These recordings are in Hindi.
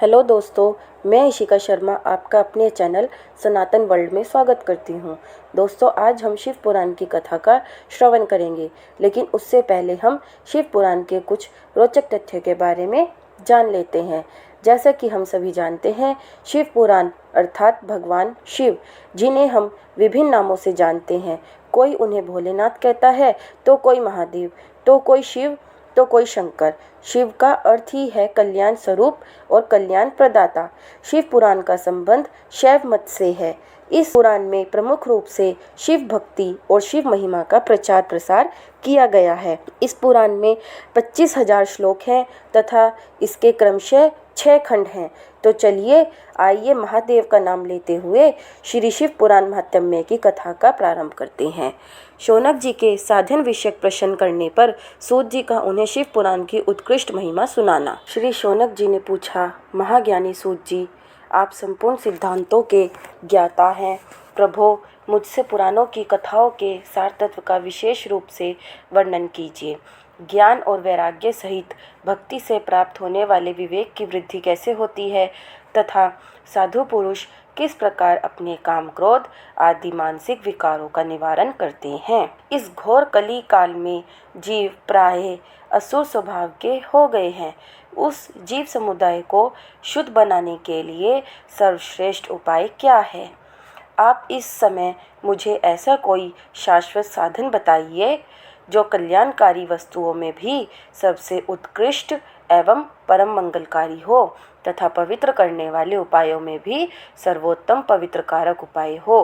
हेलो दोस्तों, मैं इशिका शर्मा आपका अपने चैनल सनातन वर्ल्ड में स्वागत करती हूँ। दोस्तों, आज हम शिव पुराण की कथा का श्रवण करेंगे, लेकिन उससे पहले हम शिव पुराण के कुछ रोचक तथ्यों के बारे में जान लेते हैं। जैसा कि हम सभी जानते हैं, शिव पुराण अर्थात भगवान शिव, जिन्हें हम विभिन्न नामों से जानते हैं। कोई उन्हें भोलेनाथ कहता है, तो कोई महादेव, तो कोई शिव, तो कोई शंकर। शिव का अर्थ ही है कल्याण स्वरूप और कल्याण प्रदाता। शिव पुराण का संबंध शैव मत से है। इस पुराण में प्रमुख रूप से शिव भक्ति और शिव महिमा का प्रचार प्रसार किया गया है। इस पुराण में 25,000 श्लोक हैं तथा इसके क्रमशः 6 खंड हैं। तो चलिए आइए महादेव का नाम लेते हुए श्री शिव पुराण महात्म्य की कथा का प्रारंभ करते हैं। शौनक जी के साधन विषयक प्रश्न करने पर सूत जी का उन्हें शिव पुराण की उत्कृष्ट महिमा सुनाना। श्री शौनक जी ने पूछा, महाज्ञानी सूत जी, आप संपूर्ण सिद्धांतों के ज्ञाता हैं। प्रभो, मुझसे पुराणों की कथाओं के सार तत्व का विशेष रूप से वर्णन कीजिए। ज्ञान और वैराग्य सहित भक्ति से प्राप्त होने वाले विवेक की वृद्धि कैसे होती है तथा साधु पुरुष किस प्रकार अपने काम क्रोध आदि मानसिक विकारों का निवारण करते हैं। इस घोर कली काल में जीव प्रायः असुर स्वभाव के हो गए हैं। उस जीव समुदाय को शुद्ध बनाने के लिए सर्वश्रेष्ठ उपाय क्या है? आप इस समय मुझे ऐसा कोई शाश्वत साधन बताइए जो कल्याणकारी वस्तुओं में भी सबसे उत्कृष्ट एवं परम मंगलकारी हो तथा पवित्र करने वाले उपायों में भी सर्वोत्तम पवित्र कारक उपाय हो।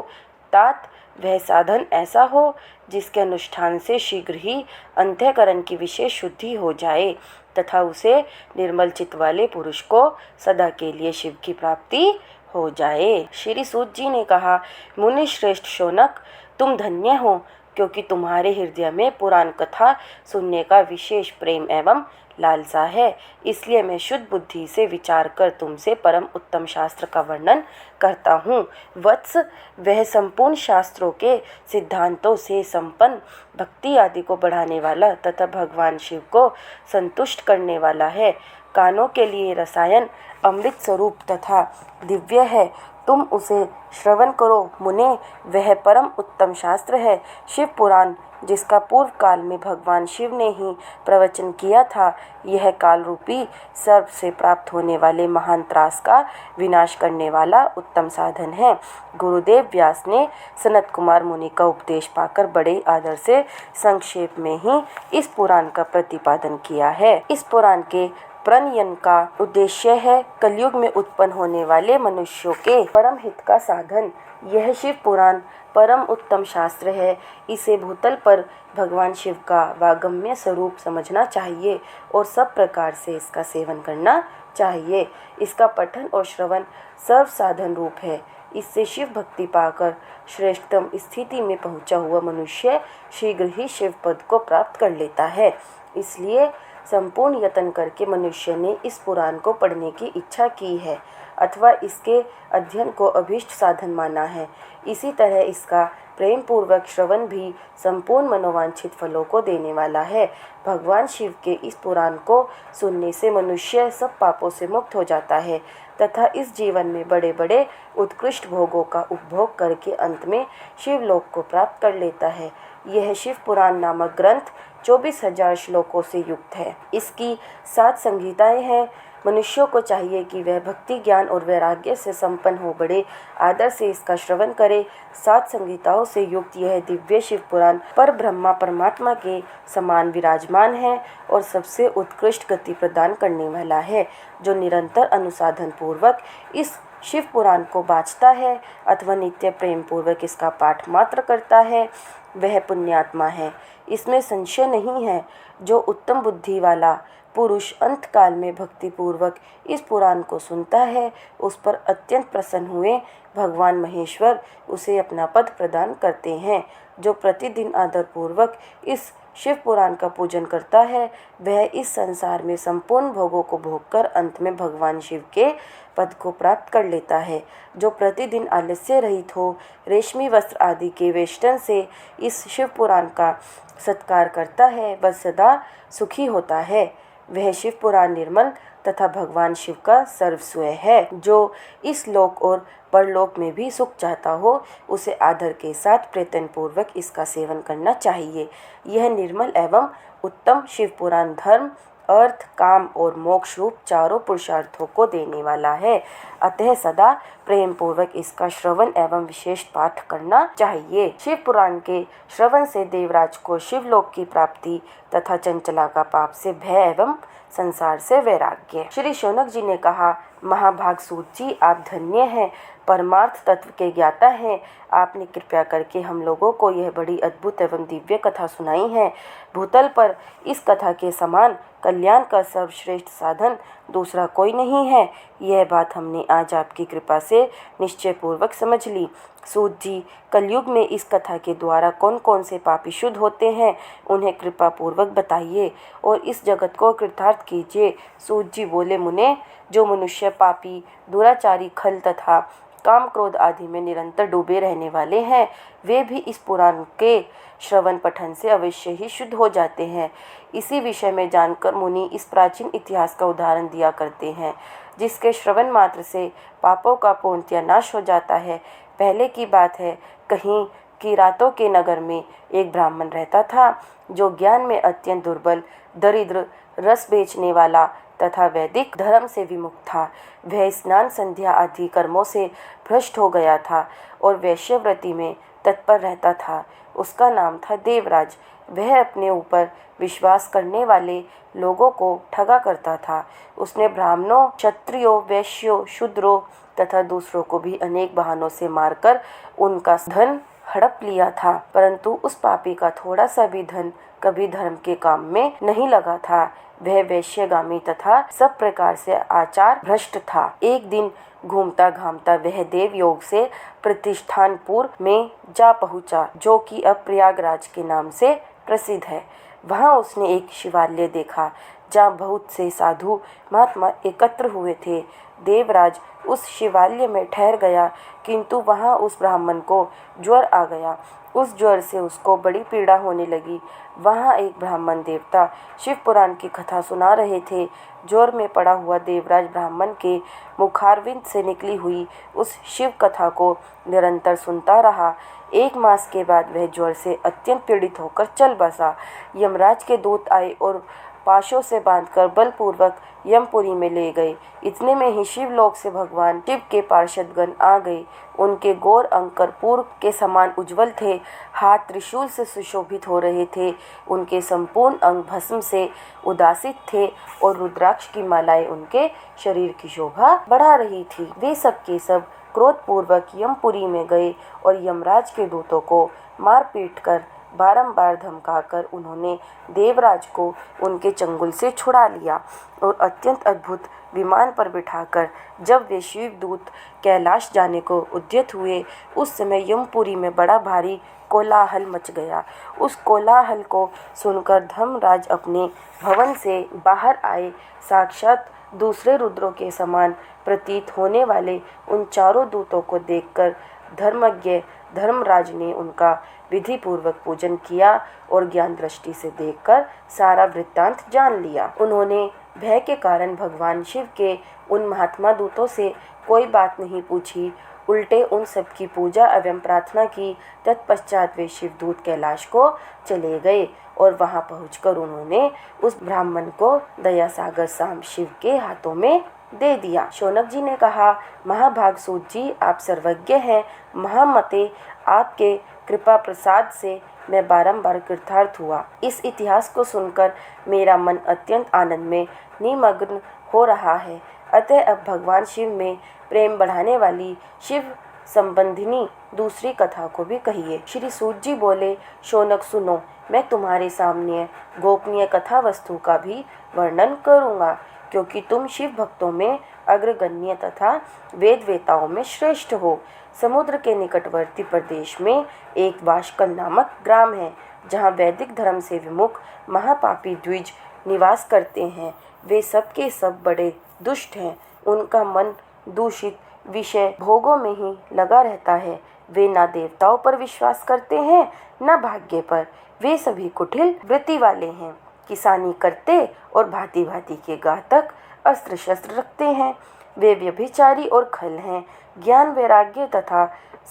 तात वह साधन ऐसा हो जिसके अनुष्ठान से शीघ्र ही अंतःकरण की विशेष शुद्धि हो जाए तथा उसे निर्मल चित्त वाले पुरुष को सदा के लिए शिव की प्राप्ति हो जाए। श्री सूत जी ने कहा, मुनि श्रेष्ठ शौनक, तुम धन्य हो, क्योंकि तुम्हारे हृदय में पुराण कथा सुनने का विशेष प्रेम एवं लालसा है। इसलिए मैं शुद्ध बुद्धि से विचार कर तुमसे परम उत्तम शास्त्र का वर्णन करता हूँ। वत्स, वह संपूर्ण शास्त्रों के सिद्धांतों से संपन्न भक्ति आदि को बढ़ाने वाला तथा भगवान शिव को संतुष्ट करने वाला है। कानों के लिए रसायन अमृत स्वरूप तथा दिव्य है। तुम उसे श्रवण करो मुने, वह परम उत्तम शास्त्र है। शिव पुराण, जिसका पूर्व काल में भगवान शिव ने ही प्रवचन किया था, यह काल रूपी सर्प से प्राप्त होने वाले महान त्रास का विनाश करने वाला उत्तम साधन है। गुरुदेव व्यास ने सनत कुमार मुनि का उपदेश पाकर बड़े आदर से संक्षेप में ही इस पुराण का प्रतिपादन किया है। इस पुराण के प्रणयन का उद्देश्य है कलयुग में उत्पन्न होने वाले मनुष्यों के परम हित का साधन। यह शिव पुराण परम उत्तम शास्त्र है। इसे भूतल पर भगवान शिव का वागम्य स्वरूप समझना चाहिए और सब प्रकार से इसका सेवन करना चाहिए। इसका पठन और श्रवण सर्व साधन रूप है। इससे शिव भक्ति पाकर श्रेष्ठतम स्थिति में पहुंचा हुआ मनुष्य शीघ्र ही शिव पद को प्राप्त कर लेता है। इसलिए संपूर्ण यत्न करके मनुष्य ने इस पुराण को पढ़ने की इच्छा की है अथवा इसके अध्ययन को अभीष्ट साधन माना है। इसी तरह इसका प्रेम पूर्वक श्रवण भी संपूर्ण मनोवांछित फलों को देने वाला है। भगवान शिव के इस पुराण को सुनने से मनुष्य सब पापों से मुक्त हो जाता है तथा इस जीवन में बड़े बड़े उत्कृष्ट भोगों का उपभोग करके अंत में शिवलोक को प्राप्त कर लेता है। यह शिव पुराण नामक ग्रंथ 24,000 श्लोकों से युक्त है। इसकी 7 संहिताएं हैं। मनुष्यों को चाहिए कि वह भक्ति, ज्ञान और वैराग्य से संपन्न हो बड़े आदर से इसका श्रवण करे। 7 संहिताओं से युक्त यह दिव्य शिव पुराण पर ब्रह्मा परमात्मा के समान विराजमान है और सबसे उत्कृष्ट गति प्रदान करने वाला है। जो निरंतर अनुसाधन पूर्वक इस शिव पुराण को बाँचता है अथवा नित्य प्रेम पूर्वक इसका पाठ मात्र करता है, वह पुण्यात्मा है। इसमें संशय नहीं है। जो उत्तम बुद्धि वाला पुरुष अंत काल में भक्ति पूर्वक इस पुराण को सुनता है, उस पर अत्यंत प्रसन्न हुए भगवान महेश्वर उसे अपना पद प्रदान करते हैं। जो प्रतिदिन आदर पूर्वक इस शिव पुराण का पूजन करता है, वह इस संसार में संपूर्ण भोगों को भोगकर अंत में भगवान शिव के पद को प्राप्त कर लेता है। जो प्रतिदिन आलस्य रहित हो रेशमी वस्त्र आदि के वेष्टन से इस शिव पुराण का सत्कार करता है, वह सदा सुखी होता है। वह शिव पुराण निर्मल तथा भगवान शिव का सर्वस्व है। जो इस लोक और परलोक में भी सुख चाहता हो उसे आदर के साथ प्रयत्न पूर्वक इसका सेवन करना चाहिए। यह निर्मल एवं उत्तम शिव पुराण धर्म, अर्थ, काम और मोक्ष रूप चारों पुरुषार्थों को देने वाला है। अतः सदा प्रेम पूर्वक इसका श्रवण एवं विशेष पाठ करना चाहिए। शिव पुराण के श्रवण से देवराज को शिवलोक की प्राप्ति तथा चंचला का पाप से भय एवं संसार से वैराग्य। श्री शौनक जी ने कहा, महाभाग सूत जी, आप धन्य हैं, परमार्थ तत्व के ज्ञाता हैं। आपने कृपया करके हम लोगों को यह बड़ी अद्भुत एवं दिव्य कथा सुनाई है। भूतल पर इस कथा के समान कल्याण का सर्वश्रेष्ठ साधन दूसरा कोई नहीं है। यह बात हमने आज आपकी कृपा से निश्चय पूर्वक समझ ली। सूत जी, कलयुग में इस कथा के द्वारा कौन कौन से पापी शुद्ध होते हैं, उन्हें कृपा पूर्वक बताइए और इस जगत को कृतार्थ कीजिए। सूत जी बोले, मुने, जो मनुष्य पापी, दुराचारी, खल तथा काम क्रोध आदि में निरंतर डूबे रहने वाले हैं, वे भी इस पुराण के श्रवण पठन से अवश्य ही शुद्ध हो जाते हैं। इसी विषय में जानकर मुनि इस प्राचीन इतिहास का उदाहरण दिया करते हैं, जिसके श्रवण मात्र से पापों का पूर्णतया नाश हो जाता है। पहले की बात है, कहीं की रातों के नगर में एक ब्राह्मण रहता था, जो ज्ञान में अत्यंत दुर्बल, दरिद्र, रस बेचने वाला तथा वैदिक धर्म से विमुख था। वह स्नान, संध्या आदि कर्मों से भ्रष्ट हो गया था और वैश्यव्रति में तत्पर रहता था। उसका नाम था देवराज। वह अपने ऊपर विश्वास करने वाले लोगों को ठगा करता था। उसने ब्राह्मणों, क्षत्रियों, वैश्यों, शूद्रों तथा दूसरों को भी अनेक बहानों से मारकर उनका धन हड़प लिया था, परंतु उस पापी का थोड़ा सा भी धन कभी धर्म के काम में नहीं लगा था। वह वैश्यगामी तथा सब प्रकार से आचार भ्रष्ट था। एक दिन घूमता घामता वह देव योग से प्रतिष्ठानपुर में जा पहुंचा, जो कि अब प्रयागराज के नाम से प्रसिद्ध है। वहां उसने एक शिवालय देखा, जहाँ बहुत से साधु महात्मा एकत्र हुए थे। देवराज उस शिवालय में ठहर गया, किंतु वहां उस ब्राह्मण को ज्वर आ गया। उस ज्वर से उसको बड़ी पीड़ा होने लगी। वहां एक ब्राह्मण देवता शिव पुराण की कथा सुना रहे थे। ज्वर में पड़ा हुआ देवराज ब्राह्मण के मुखारविंद से निकली हुई उस शिव कथा को निरंतर सुनता रहा। 1 मास के बाद वह ज्वर से अत्यंत पीड़ित होकर चल बसा। यमराज के दूत आए और पाशों से बांधकर बलपूर्वक यमपुरी में ले गए। इतने में ही शिवलोक से भगवान शिव के पार्षदगण आ गए। उनके गौर अंग कर्पूर के समान उज्जवल थे, हाथ त्रिशूल से सुशोभित हो रहे थे। उनके संपूर्ण अंग भस्म से उदासित थे और रुद्राक्ष की मालाएं उनके शरीर की शोभा बढ़ा रही थी। वे सब के सब क्रोधपूर्वक यमपुरी में गए और यमराज के दूतों को मार पीट कर बारंबार धमकाकर उन्होंने देवराज को उनके चंगुल से छुड़ा लिया और अत्यंत अद्भुत विमान पर बिठाकर जब वे शिवदूत कैलाश जाने को उद्यत हुए, उस समय यमपुरी में बड़ा भारी कोलाहल मच गया। उस कोलाहल को सुनकर धर्मराज अपने भवन से बाहर आए। साक्षात दूसरे रुद्रों के समान प्रतीत होने वाले उन चारों दूतों को देखकर धर्मज्ञ धर्मराज ने उनका विधि पूर्वक पूजन किया और ज्ञान दृष्टि से देखकर सारा वृत्तांत जान लिया। उन्होंने भय के कारण भगवान शिव के उन महात्मा दूतों से कोई बात नहीं पूछी, उल्टे उन सब की पूजा एवं प्रार्थना की। तत्पश्चात वे शिवदूत कैलाश को चले गए और वहां पहुंचकर उन्होंने उस ब्राह्मण को दया सागर सांब शिव के हाथों में दे दिया। शौनक जी ने कहा, महाभाग सूत जी, आप सर्वज्ञ हैं। महामते, आपके कृपा प्रसाद से मैं बारंबार कृतार्थ हुआ। इस इतिहास को सुनकर मेरा मन अत्यंत आनंद में निमग्न हो रहा है। अतः अब भगवान शिव में प्रेम बढ़ाने वाली शिव संबंधिनी दूसरी कथा को भी कहिए। श्री सूत जी बोले, शौनक सुनो, मैं तुम्हारे सामने गोपनीय कथा वस्तु का भी वर्णन करूँगा, क्योंकि तुम शिव भक्तों में अग्रगण्य तथा वेद वेताओं में श्रेष्ठ हो। समुद्र के निकटवर्ती प्रदेश में एक वाशकल नामक ग्राम है, जहाँ वैदिक धर्म से विमुख महापापी द्विज निवास करते हैं। वे सब के सब बड़े दुष्ट हैं। उनका मन दूषित विषय भोगों में ही लगा रहता है। वे ना देवताओं पर विश्वास करते हैं, न भाग्य पर। वे सभी कुटिल वृत्ति वाले हैं। किसानी करते और भांति भांति के घातक अस्त्र शस्त्र रखते हैं। वे व्यभिचारी और खल हैं। ज्ञान, वैराग्य तथा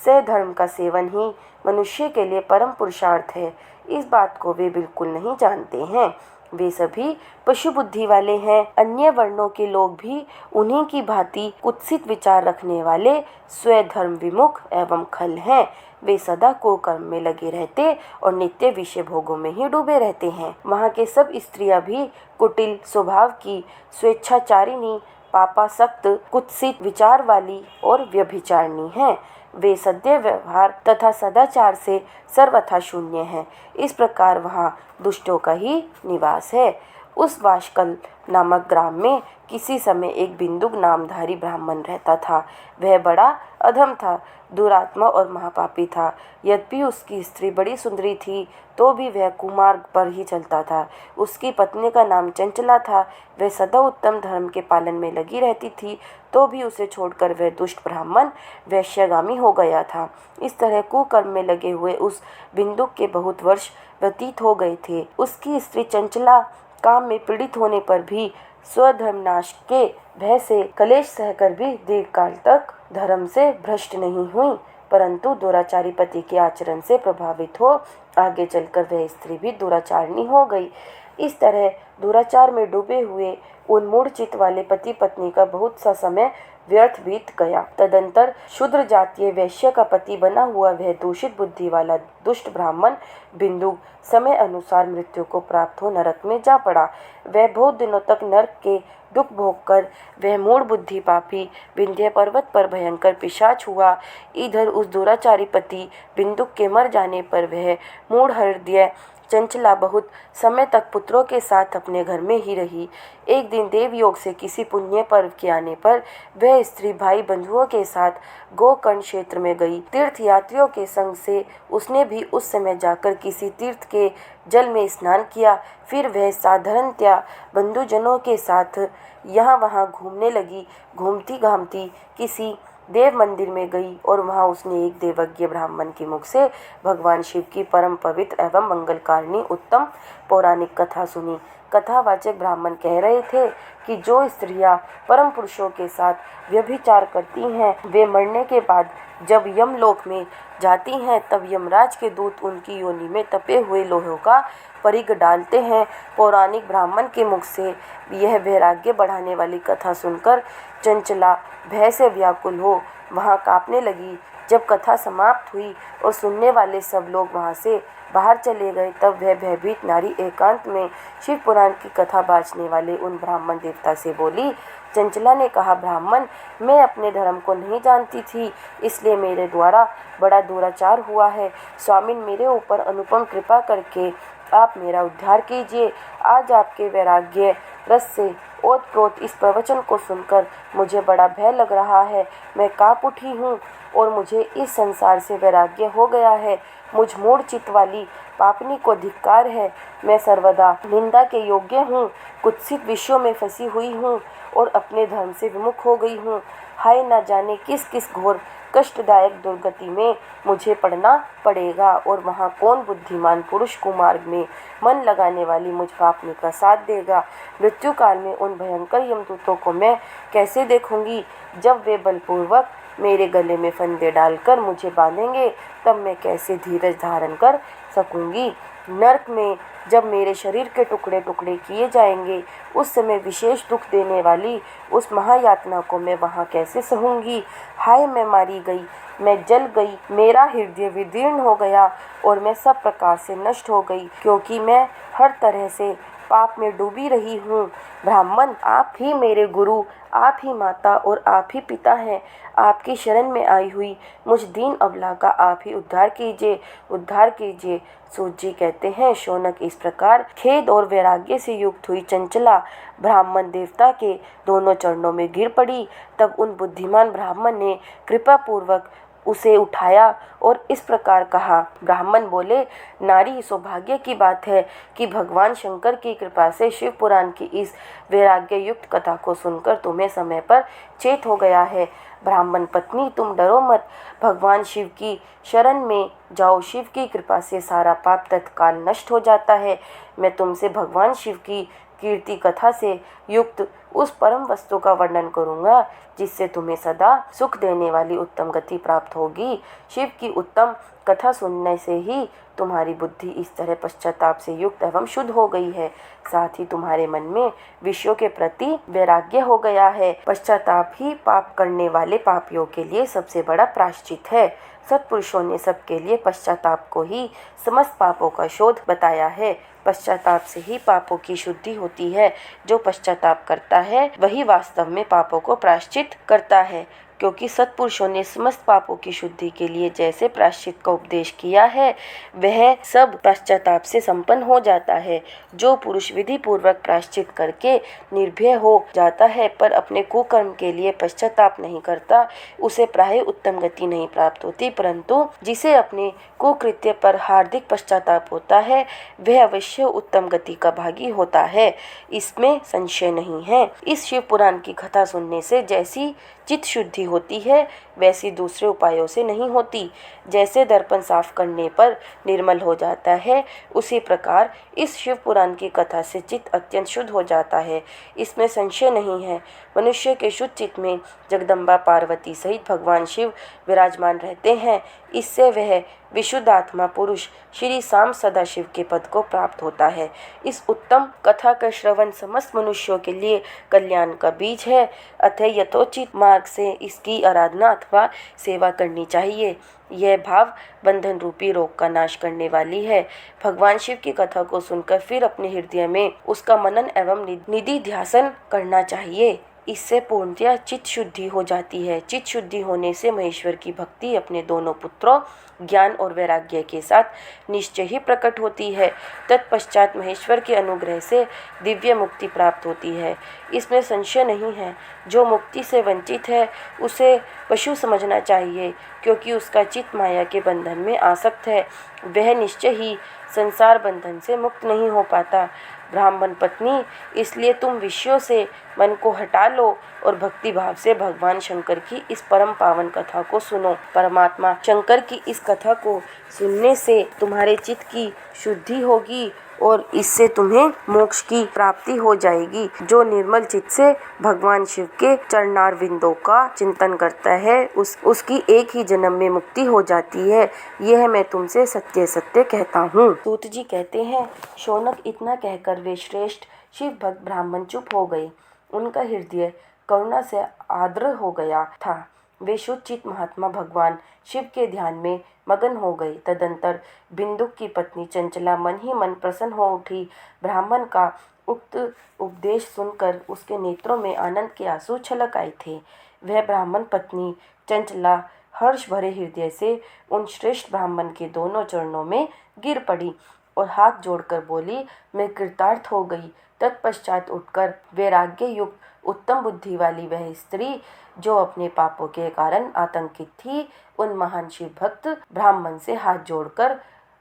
सधर्म का सेवन ही मनुष्य के लिए परम पुरुषार्थ है। इस बात को वे बिल्कुल नहीं जानते हैं। वे सभी पशु बुद्धि वाले हैं। अन्य वर्णों के लोग भी उन्हीं की भांति कुत्सित विचार रखने वाले स्वधर्म विमुख एवं खल हैं। वे सदा कुकर्म में लगे रहते और नित्य विषय भोगों में ही डूबे रहते हैं। वहाँ के सब स्त्रियां भी कुटिल स्वभाव की, स्वेच्छाचारिणी, पापासक्त, कुत्सित विचार वाली और व्यभिचारिणी हैं। वे सद्य व्यवहार तथा सदाचार से सर्वथा शून्य हैं। इस प्रकार वहाँ दुष्टों का ही निवास है। उस वाशकल नामक ग्राम में किसी समय एक बिंदुक नामधारी ब्राह्मण रहता था। वह बड़ा अधम था, दुरात्मा और महापापी था। यद्यपि उसकी स्त्री बड़ी सुंदरी थी तो भी वह कुमार्ग पर ही चलता था। उसकी पत्नी का नाम चंचला था। वह सदा उत्तम धर्म के पालन में लगी रहती थी तो भी उसे छोड़कर वह दुष्ट ब्राह्मण वैश्यगामी हो गया था। इस तरह कुकर्म में लगे हुए उस बिंदुक के बहुत वर्ष व्यतीत हो गए थे। उसकी स्त्री चंचला काम में पीड़ित होने पर भी स्वधर्म नाश के भय से कलेश सहकर भी दीर्घ काल तक धर्म से भ्रष्ट नहीं हुई, परंतु दुराचारी पति के आचरण से प्रभावित हो आगे चलकर वह स्त्री भी दुराचारिणी हो गई। इस तरह दुराचार में डूबे हुए उन्मूढ़ चित्त वाले पति पत्नी का बहुत सा समय व्यर्थ बीत गया। तदंतर शूद्र जातीय वैश्य का पति बना हुआ वह दूषित बुद्धि वाला दुष्ट ब्राह्मण बिंदु समय अनुसार मृत्यु को प्राप्त हो नरक में जा पड़ा। वह बहुत दिनों तक नरक के दुख भोग कर वह मूढ़ बुद्धि पापी विंध्य पर्वत पर भयंकर पिशाच हुआ। इधर उस दुराचारी पति बिंदुक के मर जाने पर वह मूढ़ हृदय चंचला बहुत समय तक पुत्रों के साथ अपने घर में ही रही। एक दिन देवयोग से किसी पुण्य पर्व के आने पर वह स्त्री भाई बंधुओं के साथ गोकर्ण क्षेत्र में गई। तीर्थ यात्रियों के संग से उसने भी उस समय जाकर किसी तीर्थ के जल में स्नान किया। फिर वह साधारणतया बंधुजनों के साथ यहाँ वहाँ घूमने लगी। घूमती घामती किसी देव मंदिर में गई और वहाँ उसने एक देवज्ञ ब्राह्मण के मुख से भगवान शिव की परम पवित्र एवं मंगलकारिणी उत्तम पौराणिक कथा सुनी। कथावाचक ब्राह्मण कह रहे थे कि जो स्त्रियां परम पुरुषों के साथ व्यभिचार करती हैं वे मरने के बाद जब यमलोक में जाती हैं तब यमराज के दूत उनकी योनि में तपे हुए लोहों का परिग डालते हैं। पौराणिक ब्राह्मण के मुख से यह वैराग्य बढ़ाने वाली कथा सुनकर चंचला भय से व्याकुल हो वहाँ कांपने लगी। जब कथा समाप्त हुई और सुनने वाले सब लोग वहाँ से बाहर चले गए तब वह भयभीत नारी एकांत में शिव पुराण की कथा बाँचने वाले उन ब्राह्मण देवता से बोली। चंचला ने कहा, ब्राह्मण, मैं अपने धर्म को नहीं जानती थी, इसलिए मेरे द्वारा बड़ा दुराचार हुआ है। स्वामिन, मेरे ऊपर अनुपम कृपा करके आप मेरा उद्धार कीजिए। आज आपके वैराग्य रस से ओतप्रोत इस प्रवचन को सुनकर मुझे बड़ा भय लग रहा है। मैं काँप उठी हूँ और मुझे इस संसार से वैराग्य हो गया है। मुझ मूढ़ चित्त वाली पापनी को धिक्कार है। मैं सर्वदा निंदा के योग्य हूँ, कुत्सित विषयों में फंसी हुई हूँ और अपने धर्म से विमुख हो गई हूँ। हाय, न जाने किस किस घोर कष्टदायक दुर्गति में मुझे पड़ना पड़ेगा और वहाँ कौन बुद्धिमान पुरुष कुमार्ग में मन लगाने वाली मुझ पापनी का साथ देगा। मृत्यु काल में उन भयंकर यमदूतों को मैं कैसे देखूंगी? जब वे बलपूर्वक मेरे गले में फंदे डालकर मुझे बांधेंगे तब मैं कैसे धीरज धारण कर सकूंगी? नरक में जब मेरे शरीर के टुकड़े टुकड़े किए जाएंगे उस समय विशेष दुख देने वाली उस महायातना को मैं वहाँ कैसे सहूंगी? हाय, मैं मारी गई, मैं जल गई, मेरा हृदय विदीर्ण हो गया और मैं सब प्रकार से नष्ट हो गई, क्योंकि मैं हर तरह से पाप में डूबी रही हूँ। ब्राह्मण, आप ही मेरे गुरु, आप ही माता और आप ही पिता हैं। आपकी शरण में आई हुई मुझ दीन अबला का आप ही उद्धार कीजिए, उद्धार कीजिए। सूत जी कहते हैं, शौनक, इस प्रकार खेद और वैराग्य से युक्त हुई चंचला ब्राह्मण देवता के दोनों चरणों में गिर पड़ी। तब उन बुद्धिमान ब्राह्मण ने कृपा पूर्वक उसे उठाया और इस प्रकार कहा। ब्राह्मण बोले, नारी सौभाग्य की बात है कि भगवान शंकर की कृपा से शिव पुराण की इस वैराग्य युक्त कथा को सुनकर तुम्हें समय पर चेत हो गया है। ब्राह्मण पत्नी, तुम डरो मत, भगवान शिव की शरण में जाओ। शिव की कृपा से सारा पाप तत्काल नष्ट हो जाता है। मैं तुमसे भगवान शिव की कीर्ति कथा से युक्त उस परम वस्तु का वर्णन करूंगा जिससे तुम्हें सदा सुख देने वाली उत्तम गति प्राप्त होगी। शिव की उत्तम कथा सुनने से ही तुम्हारी बुद्धि इस तरह पश्चाताप से युक्त एवं शुद्ध हो गई है, साथ ही तुम्हारे मन में विषयों के प्रति वैराग्य हो गया है। पश्चाताप ही पाप करने वाले पापियों के लिए सबसे बड़ा प्रायश्चित है। सत्पुरुषों ने सबके लिए पश्चाताप को ही समस्त पापों का शोध बताया है। पश्चाताप से ही पापों की शुद्धि होती है। जो पश्चाताप करता है वही वास्तव में पापों को प्रायश्चित करता है, क्योंकि सत्पुरुषों ने समस्त पापों की शुद्धि के लिए जैसे प्रायश्चित का उपदेश किया है वह सब पश्चाताप से संपन्न हो जाता है। जो पुरुष विधि पूर्वक प्रायश्चित करके निर्भय हो जाता है पर अपने कुकर्म के लिए पश्चाताप नहीं करता, उसे प्राय उत्तम गति नहीं प्राप्त होती, परंतु जिसे अपने कुकृत्य पर हार्दिक पश्चाताप होता है वह अवश्य उत्तम गति का भागी होता है, इसमें संशय नहीं है। इस शिव पुराण की कथा सुनने से जैसी चित्त शुद्धि होती है वैसी दूसरे उपायों से नहीं होती। जैसे दर्पण साफ करने पर निर्मल हो जाता है, उसी प्रकार इस शिव पुराण की कथा से चित्त अत्यंत शुद्ध हो जाता है, इसमें संशय नहीं है। मनुष्य के शुद्ध चित्त में जगदम्बा पार्वती सहित भगवान शिव विराजमान रहते हैं। इससे वह विशुद्ध आत्मा पुरुष श्री शाम सदाशिव के पद को प्राप्त होता है। इस उत्तम कथा का श्रवण समस्त मनुष्यों के लिए कल्याण का बीज है, अतः यथोचित मार्ग से इसकी आराधना अथवा सेवा करनी चाहिए। यह भाव बंधन रूपी रोग का नाश करने वाली है। भगवान शिव की कथा को सुनकर फिर अपने हृदय में उसका मनन एवं निधि ध्यासन करना चाहिए। इससे पूर्णतया चित्त शुद्धि हो जाती है। चित्त शुद्धि होने से महेश्वर की भक्ति अपने दोनों पुत्रों ज्ञान और वैराग्य के साथ निश्चय ही प्रकट होती है। तत्पश्चात महेश्वर के अनुग्रह से दिव्य मुक्ति प्राप्त होती है, इसमें संशय नहीं है। जो मुक्ति से वंचित है उसे पशु समझना चाहिए, क्योंकि उसका चित्त माया के बंधन में आसक्त है, वह निश्चय ही संसार बंधन से मुक्त नहीं हो पाता। ब्राह्मण पत्नी, इसलिए तुम विषयों से मन को हटा लो और भक्ति भाव से भगवान शंकर की इस परम पावन कथा को सुनो। परमात्मा शंकर की इस कथा को सुनने से तुम्हारे चित्त की शुद्धि होगी और इससे तुम्हें मोक्ष की प्राप्ति हो जाएगी। जो निर्मल चित्त से भगवान शिव के चरणार विंदों का चिंतन करता है उसकी एक ही जन्म में मुक्ति हो जाती है। यह मैं तुमसे सत्य सत्य कहता हूँ। सूत जी कहते हैं, शौनक इतना कहकर वे श्रेष्ठ शिव भक्त ब्राह्मण चुप हो गए। उनका हृदय करुणा से आर्द्र हो गया था। वे शुद्ध चित्त महात्मा भगवान शिव के ध्यान में मगन हो गई। तदंतर बिंदुक की पत्नी चंचला मन ही मन प्रसन्न हो उठी। ब्राह्मण का उक्त उपदेश सुनकर उसके नेत्रों में आनंद के आंसू छलक आए थे। वह ब्राह्मण पत्नी चंचला हर्ष भरे हृदय से उन श्रेष्ठ ब्राह्मण के दोनों चरणों में गिर पड़ी और हाथ जोड़कर बोली, मैं कृतार्थ हो गई। तत्पश्चात उठकर वैराग्य युक्त उत्तम बुद्धि वाली वह स्त्री जो अपने पापों के कारण आतंकित थी, उन महान शिव भक्त ब्राह्मण से हाथ जोड़कर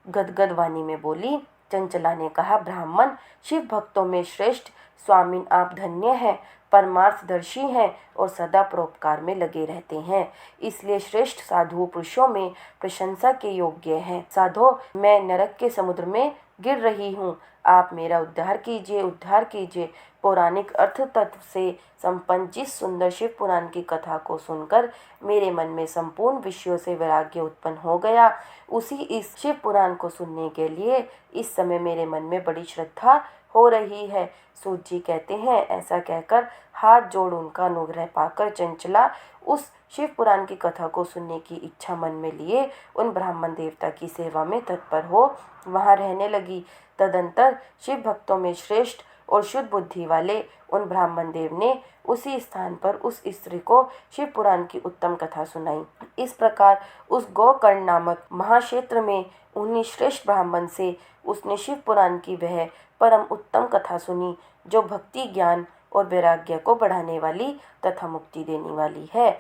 गदगद वाणी में बोली। चंचला ने कहा, ब्राह्मण, शिव भक्तों में श्रेष्ठ स्वामीन आप धन्य हैं, परमार्थदर्शी हैं और सदा परोपकार में लगे रहते हैं, इसलिए श्रेष्ठ साधु पुरुषों में प्रशंसा के योग्य हैं। साधो, मैं नरक के समुद्र में गिर रही हूँ, आप मेरा उद्धार कीजिए, उद्धार कीजिए। पौराणिक अर्थ तत्व से संपन्न जिस सुंदर शिव पुराण की कथा को सुनकर मेरे मन में संपूर्ण विषयों से वैराग्य उत्पन्न हो गया, उसी इस शिव पुराण को सुनने के लिए इस समय मेरे मन में बड़ी श्रद्धा हो रही है। सूत जी कहते हैं, ऐसा कहकर हाथ जोड़ उनका अनुग्रह पाकर चंचला उस शिव पुराण की कथा को सुनने की इच्छा मन में लिए उन ब्राह्मण देवता की सेवा में तत्पर हो वहां रहने लगी। तदंतर शिव भक्तों में श्रेष्ठ और शुद्ध बुद्धि वाले उन ब्राह्मण देव ने उसी स्थान पर उस स्त्री को शिव पुराण की उत्तम कथा सुनाई। इस प्रकार उस गोकर्ण नामक महाक्षेत्र में उन्हीं श्रेष्ठ ब्राह्मण से उसने शिव पुराण की वह परम उत्तम कथा सुनी जो भक्ति, ज्ञान और वैराग्य को बढ़ाने वाली तथा मुक्ति देने वाली है।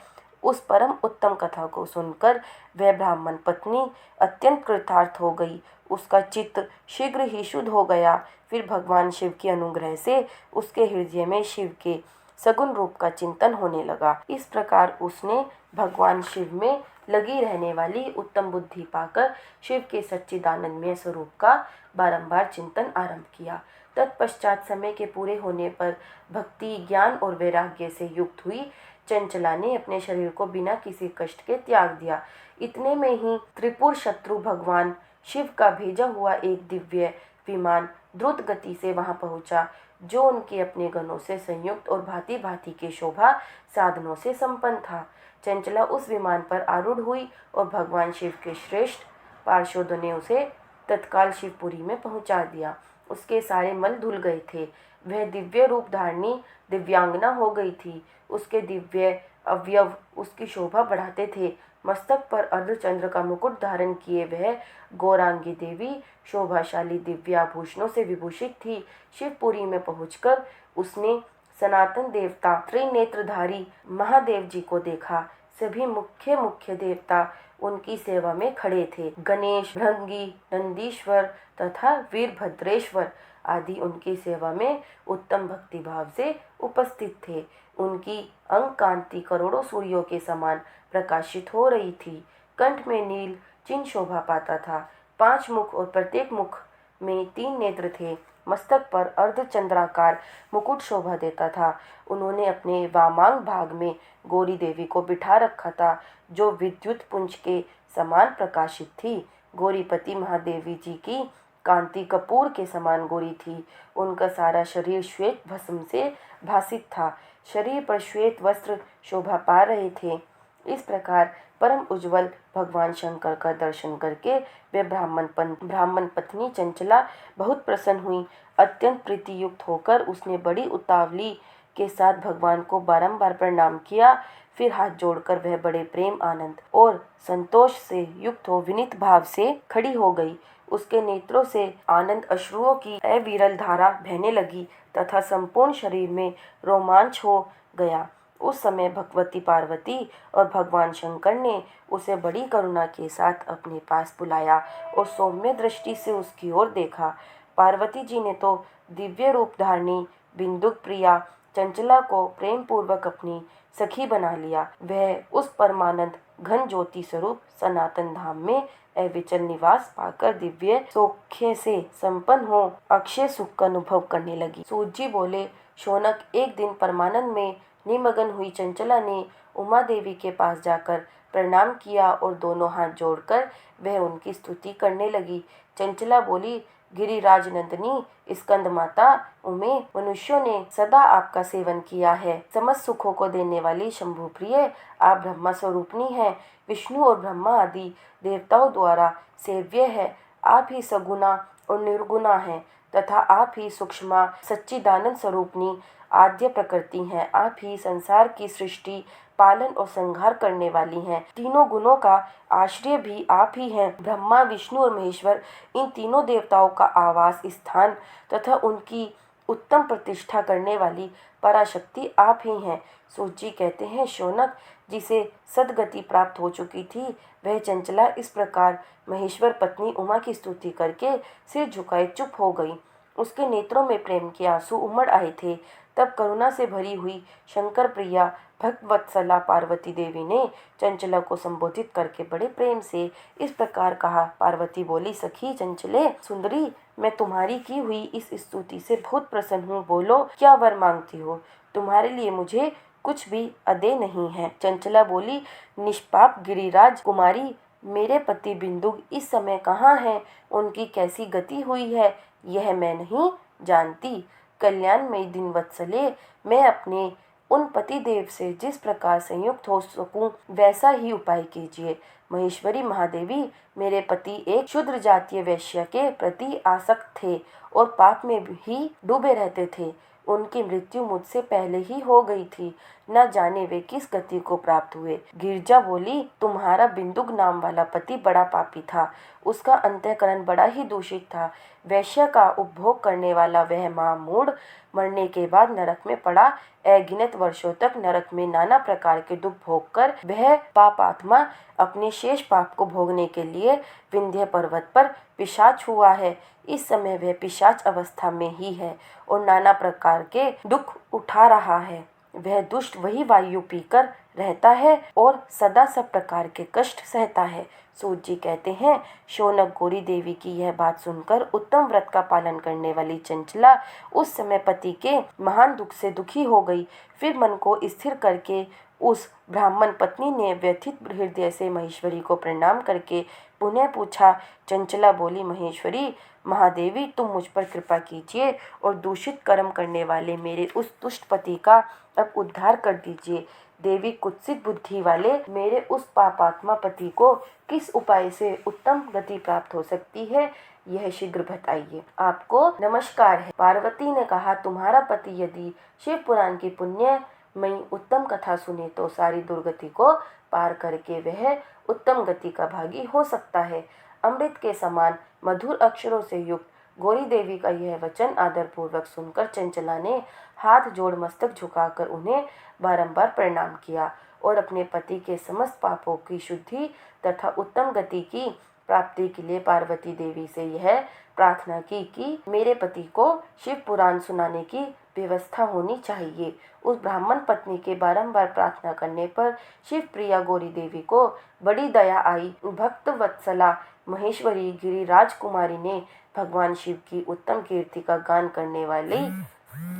उस परम उत्तम कथा को सुनकर वह ब्राह्मण पत्नी अत्यंत कृतार्थ हो गई। उसका चित्त शीघ्र ही शुद्ध हो गया। फिर भगवान शिव के अनुग्रह से उसके हृदय में शिव के सगुण रूप का चिंतन होने लगा। इस प्रकार उसने भगवान शिव में लगी रहने वाली उत्तम बुद्धि पाकर शिव के सच्चिदानंदमय स्वरूप का बारंबार चिंतन आरंभ किया। तत्पश्चात समय के पूरे होने पर भक्ति, ज्ञान और वैराग्य से युक्त हुई चंचला ने अपने शरीर को बिना किसी कष्ट के त्याग दिया। इतने में ही त्रिपुर शत्रु भगवान शिव का भेजा हुआ एक दिव्य विमान द्रुत गति से वहां पहुंचा, जो उनके अपने गणों से संयुक्त और भांति भांति के शोभा साधनों से संपन्न था। चंचला उस विमान पर आरूढ़ हुई और भगवान शिव के श्रेष्ठ पार्षदों ने उसे तत्काल शिवपुरी में पहुंचा दिया। उसके सारे मल धुल गए थे। वह दिव्य रूप धारणी दिव्यांगना हो गई थी। उसके दिव्य अवयव उसकी शोभा बढ़ाते थे। मस्तक पर अर्धचंद्र का मुकुट धारण किए वह गौरांगी देवी शोभाशाली दिव्य आभूषणों से विभूषित थी। शिवपुरी में पहुंचकर उसने सनातन देवता त्रिनेत्रधारी महादेव जी को देखा। सभी मुख्य मुख्य देवता उनकी सेवा में खड़े थे। गणेश, भृंगी, नंदीश्वर तथा वीरभद्रेश्वर आदि उनकी सेवा में उत्तम भक्ति भाव से उपस्थित थे। उनकी अंग कांति करोड़ों सूर्यों के समान प्रकाशित हो रही थी। कंठ में नील चिन्ह शोभा पाता था। 5 मुख और प्रत्येक मुख में 3 नेत्र थे। मस्तक पर अर्धचंद्राकार मुकुट शोभा देता था। उन्होंने अपने वामांग भाग में गौरी देवी को बिठा रखा था, जो विद्युत पुंज के समान प्रकाशित थी। गौरीपति महादेवी जी की कांति कपूर के समान गोरी थी। उनका सारा शरीर श्वेत भस्म से भासित था। शरीर पर श्वेत वस्त्र शोभा पा रहे थे। इस प्रकार परम उज्जवल भगवान शंकर का दर्शन करके वे ब्राह्मण पत्नी चंचला बहुत प्रसन्न हुई। अत्यंत प्रीति युक्त होकर उसने बड़ी उतावली के साथ भगवान को बारंबार प्रणाम किया। फिर हाथ जोड़कर वह बड़े प्रेम, आनंद और संतोष से युक्त हो विनीत भाव से खड़ी हो गई। उसके नेत्रों से आनंद अश्रुओं की अविरल धारा बहने लगी तथा संपूर्ण शरीर में रोमांच हो गया। उस समय भगवती पार्वती और भगवान शंकर ने उसे बड़ी करुणा के साथ अपने पास बुलाया और सौम्य दृष्टि से उसकी ओर देखा। पार्वती जी ने तो दिव्य रूप धारणी बिंदुक प्रिया चंचला को प्रेम पूर्वक अपनी सखी बना लिया। वह उस परमानंद घन ज्योति स्वरूप सनातन धाम में अविचल निवास पाकर दिव्य सौख्य से संपन्न हो अक्षय सुख का अनुभव करने लगी। सूत जी बोले, शौनक, एक दिन परमानंद में निमग्न हुई चंचला ने उमा देवी के पास जाकर प्रणाम किया और दोनों हाथ जोड़कर वह उनकी स्तुति करने लगी। चंचला बोली, गिरिराज नंदिनी स्कंद माता उमे, मनुष्यों ने सदा आपका सेवन किया है। समस्त सुखों को देने वाली शंभु प्रिय आप ब्रह्मा स्वरूपनी है। विष्णु और ब्रह्मा आदि देवताओं द्वारा सेव्य है। आप ही सगुना और निर्गुणा हैं तथा आप ही सूक्ष्मा सच्चिदानंद स्वरूपनी आद्य प्रकृति हैं। आप ही संसार की सृष्टि, पालन और संहार करने वाली हैं। तीनों गुणों का आश्रय भी आप ही हैं। ब्रह्मा, विष्णु और महेश्वर, इन तीनों देवताओं का आवास स्थान तथा उनकी उत्तम प्रतिष्ठा करने वाली पराशक्ति आप ही हैं। सूत जी कहते हैं, शौनक, जिसे सदगति प्राप्त हो चुकी थी, वह चंचला इस प्रकार महेश्वर पत्नी उमा की स्तुति करके सिर झुकाए चुप हो गई। उसके नेत्रों में प्रेम के आंसू उमड़ आए थे। तब करुणा से भरी हुई शंकर प्रिया भक्तवत्सला पार्वती देवी ने चंचला को संबोधित करके बड़े प्रेम से इस प्रकार कहा। पार्वती बोली, सखी चंचले सुंदरी, मैं तुम्हारी की हुई इस स्तुति से बहुत प्रसन्न हूँ। बोलो, क्या वर मांगती हो? तुम्हारे लिए मुझे कुछ भी अदेय नहीं है। चंचला बोली, निष्पाप गिरिराज कुमारी, मेरे पति बिंदु इस समय कहाँ हैं? उनकी कैसी गति हुई है, यह मैं नहीं जानती। कल्याणमयी दिन वत्सले, मैं अपने उन पति देव से जिस प्रकार संयुक्त हो सकूं, वैसा ही उपाय कीजिए। महेश्वरी महादेवी, मेरे पति एक शूद्र जातीय वैश्य के प्रति आसक्त थे और पाप में ही डूबे रहते थे। उनकी मृत्यु मुझसे पहले ही हो गई थी। न जाने वे किस गति को प्राप्त हुए। गिरजा बोली, तुम्हारा बिंदुक नाम वाला पति बड़ा पापी था, उसका अंतःकरण बड़ा ही दूषित था। वैश्य का उपभोग करने वाला वह महामूढ़ मरने के बाद नरक में पड़ा, अगिनत वर्षों तक नरक में नाना प्रकार के दुख भोग कर वह पापात्मा अपने शेष पाप को भोगने के लिए विंध्य पर्वत पर पिशाच हुआ है। इस समय वह पिशाच अवस्था में ही है और नाना प्रकार के दुख उठा रहा है। वह दुष्ट वही वायु पीकर रहता है और सदा सब प्रकार के कष्ट सहता है। सूत जी कहते हैं, शौनक गौरी देवी की यह बात सुनकर उत्तम व्रत का पालन करने वाली चंचला उस समय पति के महान दुख से दुखी हो गई। फिर मन को स्थिर करके उस ब्राह्मण पत्नी ने व्यथित हृदय से महेश्वरी को प्रणाम करके पुनः पूछा। चंचला बोली, महेश्वरी महादेवी, तुम मुझ पर कृपा कीजिए और दूषित कर्म करने वाले मेरे उस दुष्ट पति का अब उद्धार कर दीजिए। देवी, कुत्सित बुद्धि वाले मेरे उस पापात्मा पति को किस उपाय से उत्तम गति प्राप्त हो सकती है, यह शीघ्र बताइए। आपको नमस्कार है। पार्वती ने कहा, तुम्हारा पति यदि शिव पुराण की पुण्यमयी उत्तम कथा सुने तो सारी दुर्गति को पार करके वह उत्तम गति का भागी हो सकता है। अमृत के समान मधुर अक्षरों से युक्त गौरी देवी का यह वचन आदर पूर्वक सुनकर चंचला ने हाथ जोड़ मस्तक झुकाकर उन्हें बारंबार प्रणाम किया और अपने पति के समस्त पापों की शुद्धि तथा उत्तम गति की प्राप्ति के लिए पार्वती देवी से यह प्रार्थना की कि मेरे पति को शिव पुराण सुनाने की व्यवस्था होनी चाहिए। उस ब्राह्मण पत्नी के बारंबार प्रार्थना करने पर शिव प्रिया गौरी देवी को बड़ी दया आई। भक्त वत्सला महेश्वरी गिरिराज कुमारी ने भगवान शिव की उत्तम कीर्ति का गान करने वाले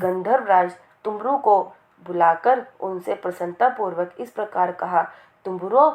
गंधर्वराज तुम्बरू को बुलाकर उनसे प्रसन्नता पूर्वक इस प्रकार कहा, तुम्बरो,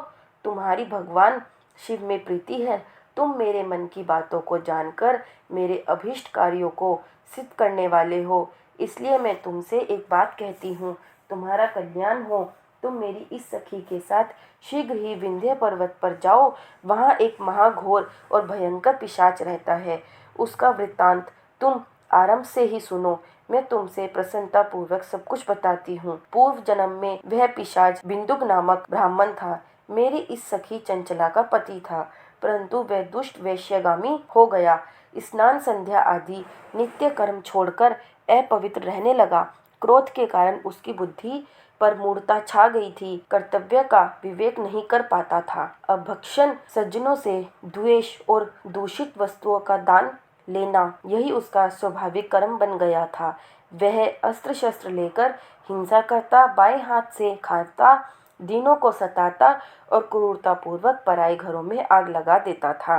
तुम्हारी भगवान शिव में प्रीति है। तुम मेरे मन की बातों को जानकर मेरे अभीष्ट कार्यों को सिद्ध करने वाले हो, इसलिए मैं तुमसे एक बात कहती हूँ, तुम्हारा कल्याण हो। तुम मेरी इस सखी के साथ शीघ्र ही विंध्य पर्वत पर जाओ। वहाँ एक महाघोर और भयंकर पिशाच रहता है। उसका वृत्तांत तुम आरंभ से ही सुनो। मैं तुमसे प्रसन्नता पूर्वक सब कुछ बताती हूँ। पूर्व जन्म में वह पिशाच बिंदुक नामक ब्राह्मण था। मेरी इस सखी चंचला का पति था, परंतु वह दुष्ट वैश्यगामी हो गया। स्नान संध्या आदि नित्य कर्म छोड़कर अपवित्र रहने लगा। क्रोध के कारण उसकी बुद्धि पर मूढ़ता छा गई थी। कर्तव्य का विवेक नहीं कर पाता था। अभक्षण, सज्जनों से द्वेष और दूषित वस्तुओं का दान लेना, यही उसका स्वाभाविक कर्म बन गया था। वह अस्त्र शस्त्र लेकर हिंसा करता, बाएं हाथ से खाता, दीनों को सताता और क्रूरता पूर्वक पराये घरों में आग लगा देता था।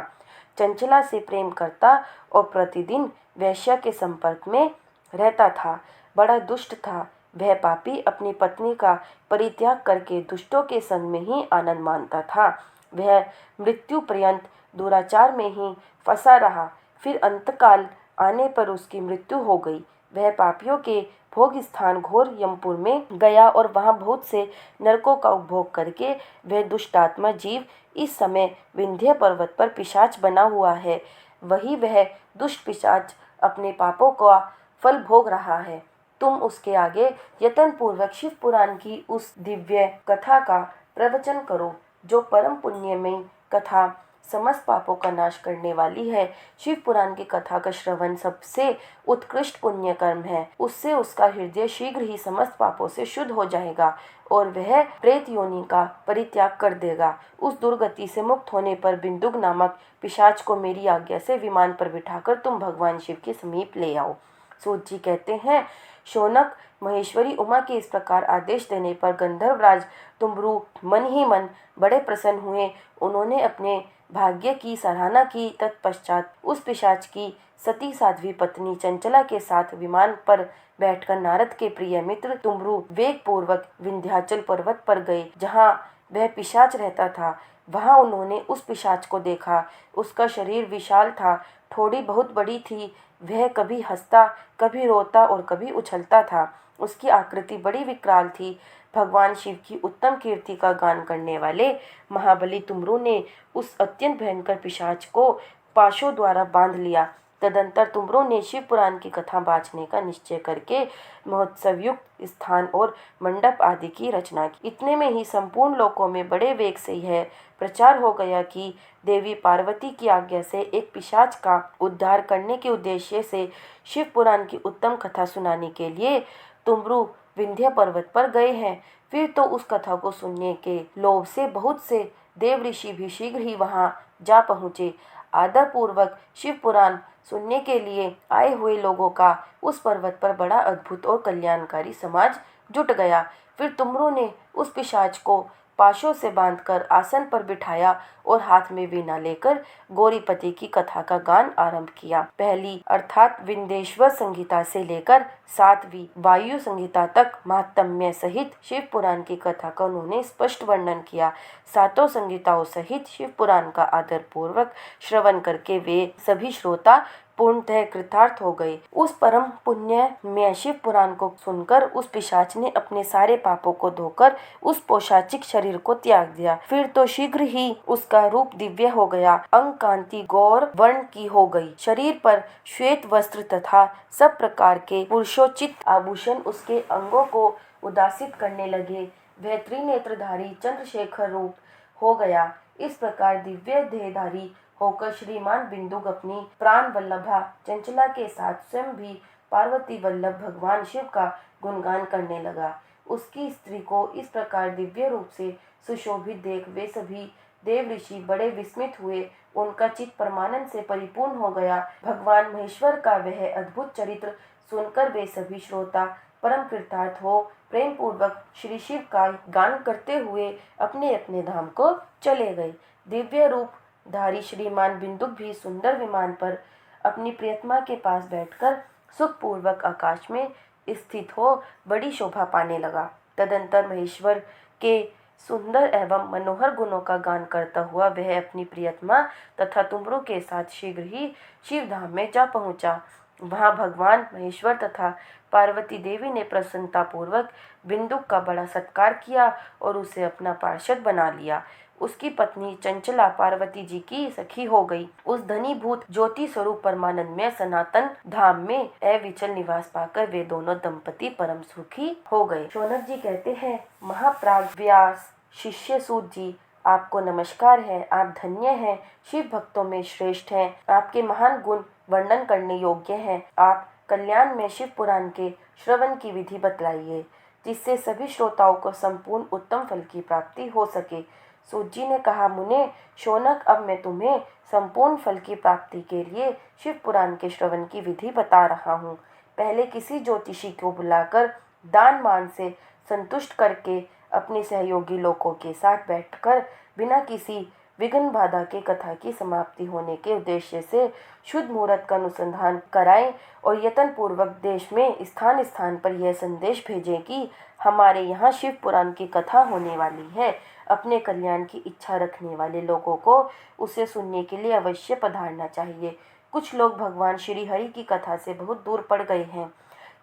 चंचला से प्रेम करता और प्रतिदिन वैश्या के संपर्क में रहता था। बड़ा दुष्ट था। वह पापी अपनी पत्नी का परित्याग करके दुष्टों के संग में ही आनंद मानता था। वह मृत्यु पर्यंत दुराचार में ही फंसा रहा। फिर अंतकाल आने पर उसकी मृत्यु हो गई। वह पापियों के भोग स्थान घोर यमपुर में गया और वहां बहुत से नरकों का उपभोग करके वह दुष्टात्मा जीव इस समय विंध्य पर्वत पर पिशाच बना हुआ है। वही वह दुष्ट पिशाच अपने पापों का फल भोग रहा है। तुम उसके आगे यत्न पूर्वक शिव पुराण की उस दिव्य कथा का प्रवचन करो, जो परम पुण्यमयी कथा समस्त पापों का नाश करने वाली है। शिव पुराण की कथा का श्रवण सबसे उत्कृष्ट पुण्य कर्म है। उससे उसका हृदय शीघ्र ही समस्त पापों से शुद्ध हो जाएगा और वह प्रेत योनि का परित्याग कर देगा। उस दुर्गति से मुक्त होने पर बिंदुक नामक पिशाच को मेरी आज्ञा से विमान पर बिठाकर तुम भगवान शिव के समीप ले आओ। सूत जी कहते हैं, शौनक महेश्वरी उमा के इस प्रकार आदेश देने पर गंधर्वराज तुम्बरू मन ही मन बड़े प्रसन्न हुए। उन्होंने अपने भाग्य की सराहना की। तत्पश्चात उस पिशाच की सती साध्वी पत्नी चंचला के साथ विमान पर बैठकर नारद के प्रिय मित्र तुम्बरू वेग पूर्वक विंध्याचल पर्वत पर गए, जहाँ वह पिशाच रहता था। वहां उन्होंने उस पिशाच को देखा। उसका शरीर विशाल था, ठोड़ी बहुत बड़ी थी। वह कभी हंसता, कभी रोता और कभी उछलता था। उसकी आकृति बड़ी विकराल थी। भगवान शिव की उत्तम कीर्ति का गान करने वाले महाबली तुम्बरू ने उस अत्यंत भयंकर पिशाच को पाशों द्वारा बांध लिया। तदंतर तुमरों ने शिव पुराण की कथा बाँचने का निश्चय करके महोत्सव युक्त स्थान और मंडप आदि की रचना की। इतने में ही संपूर्ण लोकों में बड़े वेग से यह प्रचार हो गया कि देवी पार्वती की आज्ञा से एक पिशाच का उद्धार करने के उद्देश्य से शिव पुराण की उत्तम कथा सुनाने के लिए तुमरू विंध्य पर्वत पर गए हैं। फिर तो उस कथा को सुनने के लोभ से बहुत से देव ऋषि भी शीघ्र ही वहां जा पहुंचे। आदर पूर्वक शिव पुराण सुनने के लिए आए हुए लोगों का उस पर्वत पर बड़ा अद्भुत और कल्याणकारी समाज जुट गया। फिर तुमरों ने उस पिशाच को पाशों से बांधकर आसन पर बिठाया और हाथ में वीणा लेकर गौरीपति की कथा का गान आरंभ किया। पहली अर्थात विंध्येश्वर संहिता से लेकर 7वीं वायु संहिता तक महात्म्य सहित शिव पुराण की कथा का उन्होंने स्पष्ट वर्णन किया। सातों संहिताओं सहित शिव पुराण का आदर पूर्वक श्रवण करके वे सभी श्रोता पूर्णतः कृतार्थ हो गए। उस परम पुण्य में शिव पुराण को सुनकर उस पिशाच ने अपने सारे पापों को धोकर उस पौशाचिक शरीर को त्याग दिया। फिर तो शीघ्र ही उसका रूप दिव्य हो गया, अंग कांति गौर वर्ण की हो गई। शरीर पर श्वेत वस्त्र तथा सब प्रकार के पुरुषोचित आभूषण उसके अंगों को उदासित करने लगे। वह त्रिनेत्रधारी चंद्रशेखर रूप हो गया। इस प्रकार दिव्य देहधारी होकर श्रीमान बिंदुक अपनी प्राण वल्लभा चंचला के साथ स्वयं भी पार्वती वल्लभ भगवान शिव का गुणगान करने लगा। उसकी स्त्री को इस प्रकार दिव्य रूप से सुशोभित देख वे सभी देव ऋषि बड़े विस्मित हुए। उनका चित्त परमानंद से परिपूर्ण हो गया। भगवान महेश्वर का वह अद्भुत चरित्र सुनकर वे सभी श्रोता परम कृतार्थ हो प्रेम पूर्वक श्री शिव का गान करते हुए अपने अपने धाम को चले गए। दिव्य रूप धारी श्रीमान बिंदुक भी सुंदर विमान पर अपनी प्रियतमा के पास बैठकर सुखपूर्वक आकाश में स्थित हो बड़ी शोभा पाने लगा। तदंतर महेश्वर के सुंदर एवं मनोहर गुणों का गान करता हुआ वह अपनी प्रियतमा तथा तुमरों के साथ शीघ्र ही शिव धाम में जा पहुंचा। वहां भगवान महेश्वर तथा पार्वती देवी ने प्रसन्नता पूर्वक बिंदुक का बड़ा सत्कार किया और उसे अपना पार्षद बना लिया। उसकी पत्नी चंचला पार्वती जी की सखी हो गई। उस धनीभूत ज्योति स्वरूप परमानंद में सनातन धाम में अविचल निवास पाकर वे दोनों दंपति परम सुखी हो गए। शौनक जी कहते हैं, महाप्राग व्यास शिष्य सूत जी, आपको नमस्कार है। आप धन्य हैं, शिव भक्तों में श्रेष्ठ हैं। आपके महान गुण वर्णन करने योग्य हैं। आप कल्याण में शिव पुराण के श्रवण की विधि बतलाइए, जिससे सभी श्रोताओं को संपूर्ण उत्तम फल की प्राप्ति हो सके। सूत जी ने कहा, मुने शौनक, अब मैं तुम्हें संपूर्ण फल की प्राप्ति के लिए शिव पुराण के श्रवण की विधि बता रहा हूँ। पहले किसी ज्योतिषी को बुलाकर दान मान से संतुष्ट करके अपने सहयोगी लोगों के साथ बैठकर बिना किसी विघ्न बाधा के कथा की समाप्ति होने के उद्देश्य से शुद्ध मुहूर्त का अनुसंधान कराएं और यत्न पूर्वक देश में स्थान स्थान पर यह संदेश भेजें कि हमारे यहाँ शिव पुराण की कथा होने वाली है। अपने कल्याण की इच्छा रखने वाले लोगों को उसे सुनने के लिए अवश्य पधारना चाहिए। कुछ लोग भगवान श्री हरि की कथा से बहुत दूर पड़ गए हैं।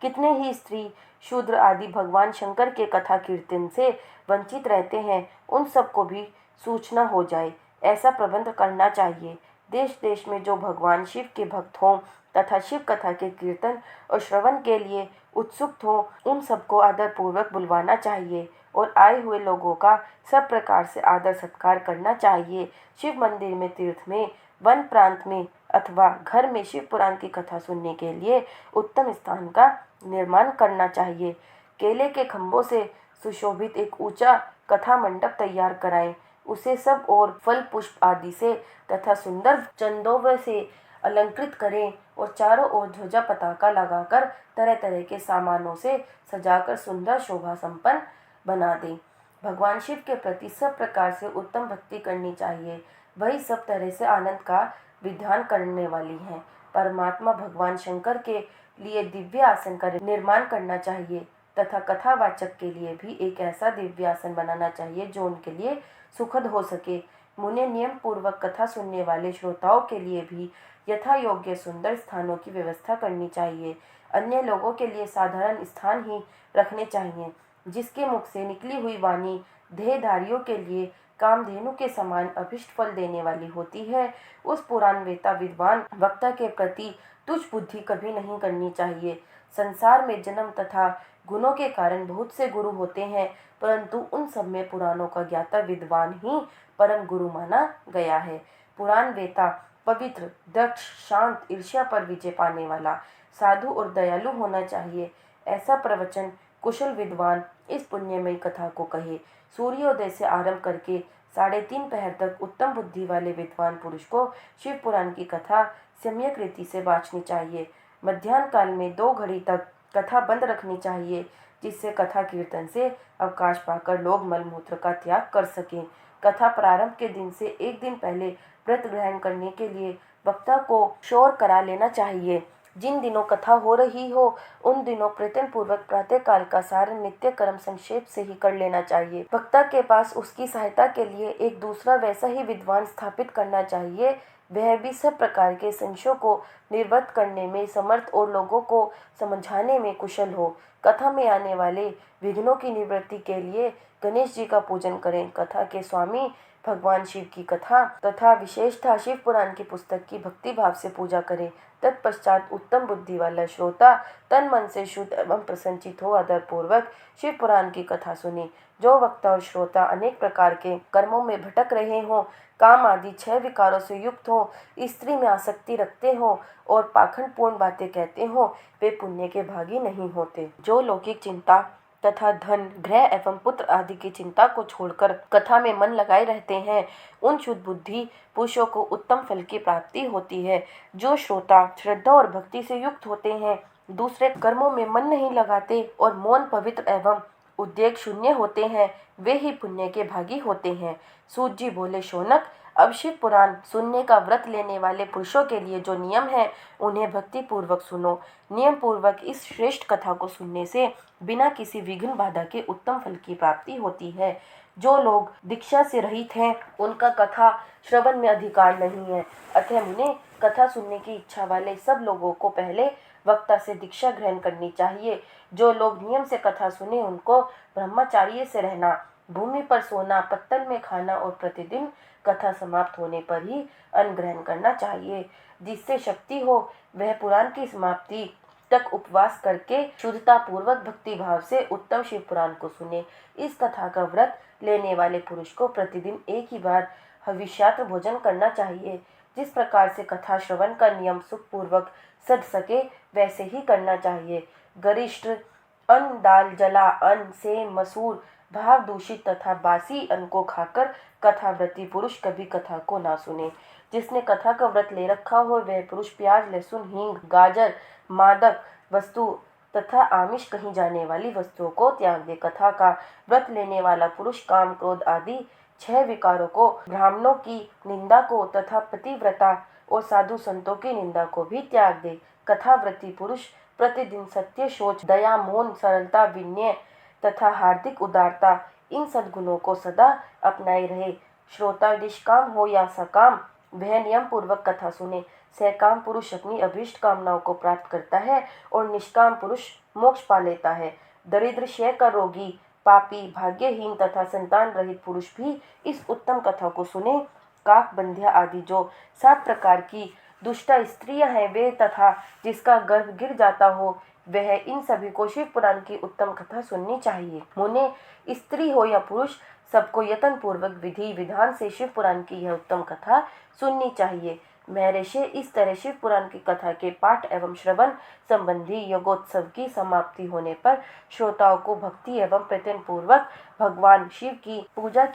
कितने ही स्त्री शूद्र आदि भगवान शंकर के कथा कीर्तन से वंचित रहते हैं। उन सबको भी सूचना हो जाए, ऐसा प्रबंध करना चाहिए। देश देश में जो भगवान शिव के भक्त हों तथा शिव कथा के कीर्तन और श्रवण के लिए उत्सुक हों, उन सबको आदर पूर्वक बुलवाना चाहिए और आए हुए लोगों का सब प्रकार से आदर सत्कार करना चाहिए। शिव मंदिर में, तीर्थ में, वन प्रांत में अथवा घर में शिव पुराण की कथा सुनने के लिए उत्तम स्थान का निर्माण करना चाहिए। केले के खंभों से सुशोभित एक ऊंचा कथा मंडप तैयार कराएं। उसे सब और फल पुष्प आदि से तथा सुंदर चंदों से अलंकृत करें और चारों ओर ध्वजा पताका लगाकर तरह तरह के सामानों से सजाकर सुंदर शोभा संपन्न बना दें। भगवान शिव के प्रति सब प्रकार से उत्तम भक्ति करनी चाहिए। वही सब तरह से आनंद का विधान करने वाली है। परमात्मा भगवान शंकर के लिए दिव्य आसन का निर्माण करना चाहिए तथा कथावाचक के लिए भी एक ऐसा दिव्य आसन बनाना चाहिए जो उनके लिए सुखद हो सके। मुने नियम पूर्वक कथा सुनने वाले श्रोताओं के लिए भी यथा योग्य सुंदर स्थानों की व्यवस्था करनी चाहिए। अन्य लोगों के लिए साधारण स्थान ही रखने चाहिए। जिसके मुख से निकली हुई वाणी देहधारियों के लिए कामधेनु के समान अभिष्ट फल देने वाली होती है। उस पुराण वेता विद्वान वक्ता के प्रति तुच्छ बुद्धि कभी नहीं करनी चाहिए। संसार में जन्म तथा गुणों के कारण बहुत से गुरु होते हैं, परंतु उन सब में पुराणों का ज्ञाता विद्वान ही परम गुरु माना गया है। पुराण वेता पवित्र, दक्ष, शांत, ईर्ष्या पर विजय पाने वाला, साधु और दयालु होना चाहिए। ऐसा प्रवचन कुशल विद्वान इस पुण्यमयी कथा को कहे। सूर्योदय से आरंभ करके 3:30 पहर तक उत्तम बुद्धि वाले विद्वान पुरुष को शिव पुराण की कथा सम्यक रीति से वाचनी चाहिए। मध्याह्न काल में 2 घड़ी तक कथा बंद रखनी चाहिए, जिससे कथा कीर्तन से अवकाश पाकर लोग मलमूत्र का त्याग कर सकें। कथा प्रारंभ के दिन से 1 दिन पहले व्रत ग्रहण करने के लिए वक्ता को शोर करा लेना चाहिए। जिन दिनों कथा हो रही हो उन दिनों प्रयत्न पूर्वक प्रातः काल का सारा नित्य कर्म संक्षेप से ही कर लेना चाहिए। वक्ता के पास उसकी सहायता के लिए एक दूसरा वैसा ही विद्वान स्थापित करना चाहिए। वह भी सब प्रकार के संशयों को निर्वृत्त करने में समर्थ और लोगों को समझाने में कुशल हो। कथा में आने वाले विघ्नों की निवृत्ति के लिए गणेश जी का पूजन करें। कथा के स्वामी भगवान शिव की कथा तथा विशेषतः शिव पुराण की पुस्तक की भक्ति भाव से पूजा करें। तत्पश्चात उत्तम बुद्धि वाला श्रोता तन मन से शुद्ध एवं प्रसन्नचित हो आदर पूर्वक शिव पुराण की कथा सुने। जो वक्ता और श्रोता अनेक प्रकार के कर्मों में भटक रहे हों, काम आदि 6 विकारों से युक्त हों, स्त्री में आसक्ति रखते हों और पाखंडपूर्ण बातें कहते हों, वे पुण्य के भागी नहीं होते। जो लौकिक चिंता तथा धन, गृह एवं पुत्र आदि की चिंता को छोड़कर कथा में मन लगाए रहते हैं, उन शुद्ध बुद्धि पुरुषों को उत्तम फल की प्राप्ति होती है। जो श्रोता श्रद्धा और भक्ति से युक्त होते हैं, दूसरे कर्मों में मन नहीं लगाते और मौन, पवित्र एवं उद्वेग शून्य होते हैं, वे ही पुण्य के भागी होते हैं। सूत जी बोले, शौनक, अब शिव पुराण सुनने का व्रत लेने वाले पुरुषों के लिए जो नियम है उन्हें भक्ति पूर्वक सुनो। नियम पूर्वक इस श्रेष्ठ कथा को सुनने से बिना किसी विघ्न बाधा के उत्तम फल की प्राप्ति होती है। जो लोग दीक्षा से रहित हैं उनका कथा श्रवण में अधिकार नहीं है, अतः उन्हें कथा सुनने की इच्छा वाले सब लोगों को पहले वक्ता से दीक्षा ग्रहण करनी चाहिए। जो लोग नियम से कथा सुने उनको ब्रह्मचार्य से रहना, भूमि पर सोना, पत्तल में खाना और प्रतिदिन कथा समाप्त होने पर ही अन्न ग्रहण करना चाहिए। जिससे शक्ति हो वह पुराण की समाप्ति तक उपवास करके शुद्धता पूर्वक भक्ति भाव से उत्तम शिव पुराण को सुने। इस कथा का व्रत लेने वाले पुरुष को प्रतिदिन एक ही बार हविष्यात्र भोजन करना चाहिए। जिस प्रकार से कथा श्रवण का नियम सुखपूर्वक सध सके वैसे ही करना चाहिए। गरिष्ठ अन्न, दाल, जला अन्न से मसूर, भाव दूषित तथा बासी अन्न को खाकर कथाव्रती पुरुष कभी कथा को ना सुने। जिसने कथा का व्रत ले रखा हो वह पुरुष प्याज, लहसुन, हींग, गाजर, मादक वस्तु तथा आमिष कही जाने वाली वस्तुओं को त्याग दे। कथा का व्रत लेने वाला पुरुष काम, क्रोध आदि 6 विकारों को, ब्राह्मणों की निंदा को तथा पतिव्रता और साधु संतों की निंदा को भी त्याग दे। कथाव्रती पुरुष प्रतिदिन सत्य, शौच, दया, मौन, सरलता, विनय तथा हार्दिक उदारता, इन सद्गुणों को सदा अपनाए रहे। श्रोता निष्काम हो या सकाम वह नियम पूर्वक कथा सुने। सकाम पुरुष अपनी अभीष्ट कामनाओं को प्राप्त करता है और निष्काम पुरुष मोक्ष पा लेता है। दरिद्र, क्षय का रोगी, पापी, भाग्यहीन तथा संतान रहित पुरुष भी इस उत्तम कथा को सुने। काक, बंध्या आदि जो 7 प्रकार की दुष्टा स्त्रियां हैं वे तथा जिसका गर्भ गिर जाता हो वह, इन सभी को शिव पुराण की उत्तम कथा सुननी चाहिए। मुने, स्त्री हो या पुरुष, सबको यत्न पूर्वक विधि विधान से शिव पुराण की यह उत्तम कथा सुननी चाहिए। महर्षि, इस तरह शिव पुराण की कथा के पाठ एवं श्रवण संबंधी यज्ञोत्सव की समाप्ति होने पर श्रोताओं को भक्ति एवं प्रयत्न पूर्वक भगवान शिव की पूजा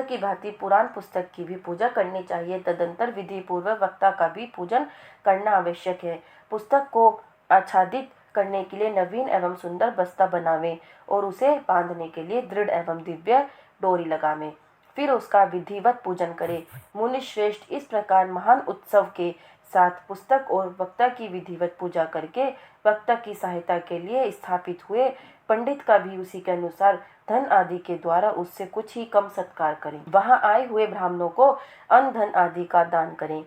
की भांति पुराण पुस्तक की भी पूजा करनी चाहिए। तदंतर विधि पूर्वक वक्ता का भी पूजन करना आवश्यक है। पुस्तक को आच्छादित करने के लिए नवीन एवं सुंदर बस्ता बनावें और उसे बांधने के लिए दृढ़ एवं दिव्य डोरी लगावें। फिर उसका विधिवत पूजन करें। मुनि श्रेष्ठ इस प्रकार महान उत्सव के साथ पुस्तक और वक्ता की विधिवत पूजा करके वक्ता की सहायता के लिए स्थापित हुए पंडित का भी उसी के अनुसार धन आदि के द्वारा उससे कुछ ही कम सत्कार करें। वहां आए हुए ब्राह्मणों को अन्न, धन आदि का दान करें।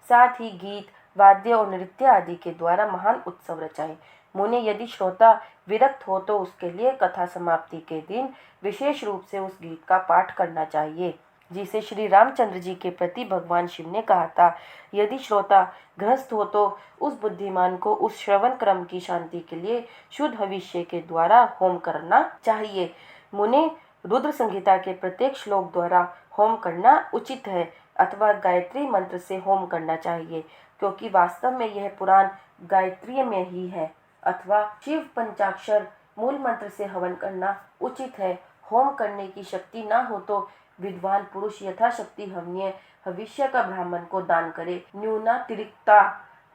साथ ही गीत, वाद्य और नृत्य आदि के द्वारा महान उत्सव रचाएं। मुने यदि श्रोता विरक्त हो तो उसके लिए कथा समाप्ति के दिन विशेष रूप से उस गीत का पाठ करना चाहिए जिसे श्री रामचंद्र जी के प्रति भगवान शिव ने कहा था। यदि श्रोता ग्रस्त हो तो उस बुद्धिमान को उस श्रवण क्रम की शांति के लिए शुद्ध हविष्य के द्वारा होम करना चाहिए। मुने रुद्र संहिता के प्रत्येक श्लोक द्वारा होम करना उचित है अथवा गायत्री मंत्र से होम करना चाहिए, क्योंकि वास्तव में यह पुराण गायत्री में ही है, अथवा शिव पंचाक्षर मूल मंत्र से हवन करना उचित है। होम करने की शक्ति ना हो तो विद्वान पुरुष यथाशक्ति हवनीय हविष्य का ब्राह्मण को दान करे। न्यूनातिरिक्ता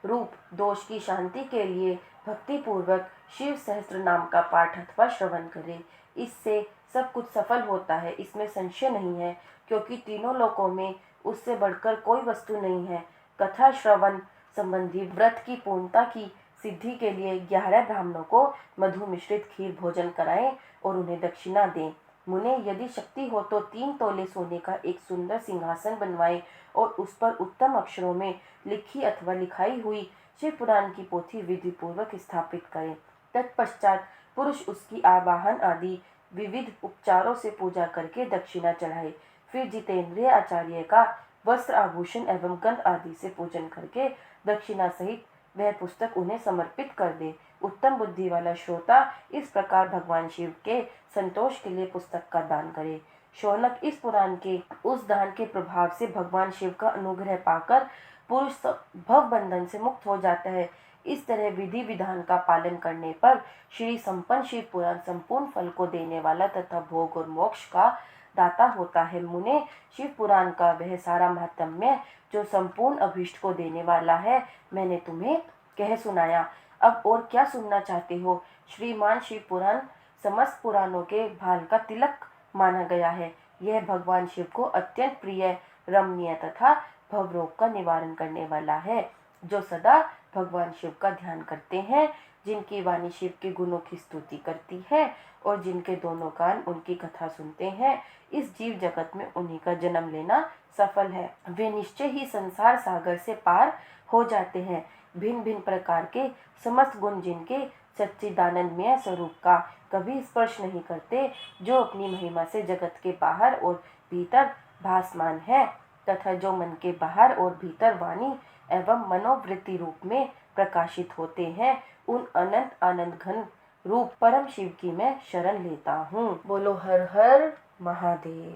रूप दोष की शांति के लिए भक्ति पूर्वक शिव सहस्त्र नाम का पाठ अथवा श्रवण करे। इससे सब कुछ सफल होता है, इसमें संशय नहीं है, क्योंकि तीनों लोकों में उससे बढ़कर कोई वस्तु नहीं है। कथा श्रवण संबंधी व्रत की पूर्णता की सिद्धि के लिए 11 ब्राह्मणों को मधु मिश्रित खीर भोजन कराएं और उन्हें दक्षिणा दें। मुने यदि शक्ति हो तो 3 तोले सोने का एक सुंदर सिंहासन बनवाएं और उस पर उत्तम अक्षरों में लिखी अथवा लिखाई हुई शिव पुराण की पोथी विधि पूर्वक स्थापित करें। तत्पश्चात पुरुष उसकी आवाहन आदि विविध उपचारों से पूजा करके दक्षिणा चढ़ाए। फिर जितेंद्रिय आचार्य का वस्त्र आभूषण एवं गंध आदि से पूजन करके दक्षिणा सहित वह पुस्तक उन्हें समर्पित कर दे। उत्तम बुद्धि वाला श्रोता इस प्रकार भगवान शिव के संतोष के लिए पुस्तक का दान करे। शौनक इस पुराण के उस दान के प्रभाव से भगवान शिव का अनुग्रह पाकर पुरुष भव बंधन से मुक्त हो जाता है। इस तरह विधि विधान का पालन करने पर श्री संपन्न शिव पुराण संपूर्ण फल को देने वाला तथा भोग और मोक्ष का दाता होता है। मुने शिव पुराण का वह सारा महात्म्य जो संपूर्ण अभीष्ट को देने वाला है मैंने तुम्हें कह सुनाया। अब और क्या सुनना चाहते हो? श्रीमान शिव पुराण समस्त पुराणों के भाल का तिलक माना गया है। यह भगवान शिव को अत्यंत प्रिय, रमणीय तथा भवरोग का निवारण करने वाला है। जो सदा भगवान शिव का ध्यान करते हैं, जिनकी वाणी शिव के गुणों की स्तुति करती है और जिनके दोनों कान उनकी कथा सुनते हैं, इस जीव जगत में उन्हीं का जन्म लेना सफल है। वे निश्चय ही संसार सागर से पार हो जाते हैं। भिन्न भिन्न प्रकार के समस्त गुण जिनके सच्चिदानंदमय स्वरूप का कभी स्पर्श नहीं करते, जो अपनी महिमा से जगत के बाहर और भीतर भासमान है तथा जो मन के बाहर और भीतर वाणी एवं मनोवृत्ति रूप में प्रकाशित होते हैं, उन अनंत आनंद घन रूप परम शिव की मैं शरण लेता हूँ। बोलो हर हर महादेव।